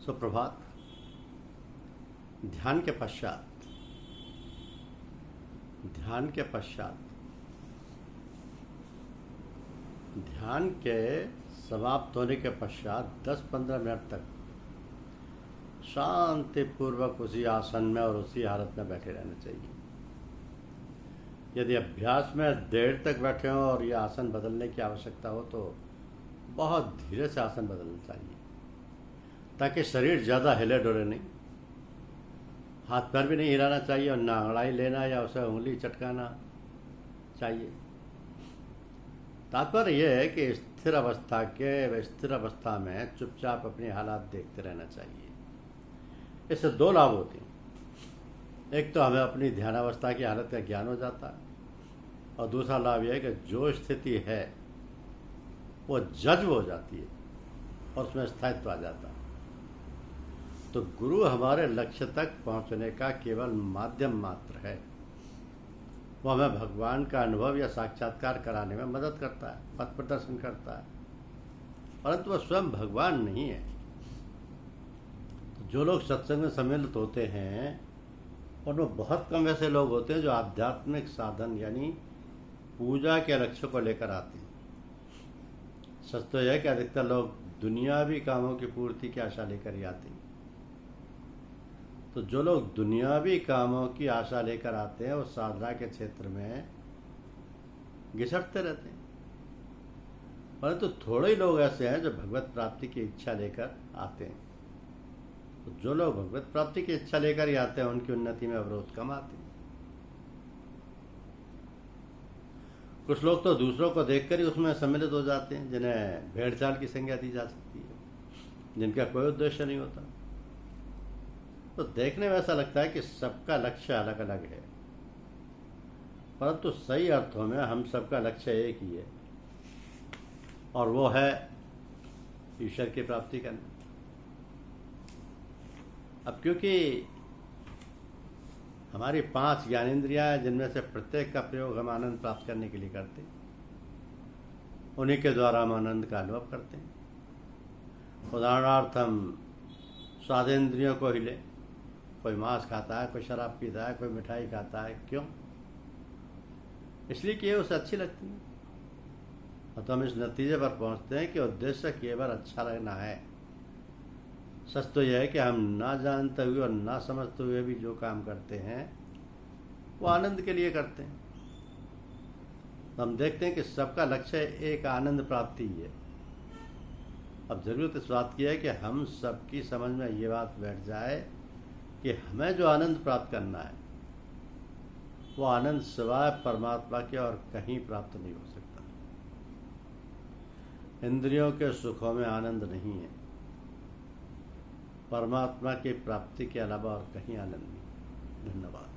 सुप्रभात। ध्यान के पश्चात ध्यान के समाप्त होने के पश्चात 10-15 मिनट तक शांतिपूर्वक उसी आसन में और उसी हालत में बैठे रहना चाहिए। यदि अभ्यास में देर तक बैठे हों और यह आसन बदलने की आवश्यकता हो तो बहुत धीरे से आसन बदलना चाहिए, ताकि शरीर ज़्यादा हिले डुले नहीं। हाथ पैर भी नहीं हिलाना चाहिए और ना अंगड़ाई लेना या उसे उंगली चटकाना चाहिए। तात्पर्य यह है कि स्थिर अवस्था में चुपचाप अपने हालात देखते रहना चाहिए। इससे दो लाभ होते हैं। एक तो हमें अपनी ध्यानावस्था की हालत का ज्ञान हो जाता है, और दूसरा लाभ यह है कि जो स्थिति है वो जज्ब हो जाती है और उसमें स्थायित्व आ जाता है। तो गुरु हमारे लक्ष्य तक पहुंचने का केवल माध्यम मात्र है। वो हमें भगवान का अनुभव या साक्षात्कार कराने में मदद करता है, पथ प्रदर्शन करता है, परंतु वह स्वयं भगवान नहीं है। तो जो लोग सत्संग में सम्मिलित होते हैं उनमें बहुत कम ऐसे लोग होते हैं जो आध्यात्मिक साधन यानी पूजा के लक्ष्य को लेकर आते हैं। सच तो यह है कि अधिकतर लोग दुनियावी कामों की पूर्ति की आशा लेकर ही आते हैं। तो जो लोग दुनियावी कामों की आशा लेकर आते हैं वो साधना के क्षेत्र में घिसटते रहते हैं, परंतु थोड़े ही लोग ऐसे हैं जो भगवत प्राप्ति की इच्छा लेकर आते हैं। तो जो लोग भगवत प्राप्ति की इच्छा लेकर ही आते हैं उनकी उन्नति में अवरोध कम आते हैं। कुछ लोग तो दूसरों को देखकर ही उसमें सम्मिलित हो जाते हैं, जिन्हें भेड़ चाल की संज्ञा दी जा सकती है, जिनका कोई उद्देश्य नहीं होता। तो देखने में ऐसा लगता है कि सबका लक्ष्य अलग अलग है, परंतु सही अर्थों में हम सबका लक्ष्य एक ही है, और वो है ईश्वर की प्राप्ति करना। अब क्योंकि हमारी 5 ज्ञानेंद्रियां हैं, जिनमें से प्रत्येक का प्रयोग हम आनंद प्राप्त करने के लिए करते हैं, उन्हीं के द्वारा हम आनंद का अनुभव करते हैं। उदाहरणार्थ हम स्वादेंद्रियों को हिले, कोई मांस खाता है, कोई शराब पीता है, कोई मिठाई खाता है। क्यों? इसलिए कि ये उसे अच्छी लगती है। और तो हम इस नतीजे पर पहुंचते हैं कि उद्देश्य केवल अच्छा लगना है। सच तो यह है कि हम ना जानते हुए और ना समझते हुए भी जो काम करते हैं वो आनंद के लिए करते हैं। तो हम देखते हैं कि सबका लक्ष्य एक आनंद प्राप्ति ही है। अब जरूरत इस बात की है कि हम सबकी समझ में ये बात बैठ जाए कि हमें जो आनंद प्राप्त करना है वो आनंद सिवाय परमात्मा के और कहीं प्राप्त नहीं हो सकता। इंद्रियों के सुखों में आनंद नहीं है, परमात्मा की प्राप्ति के अलावा और कहीं आनंद नहीं। धन्यवाद।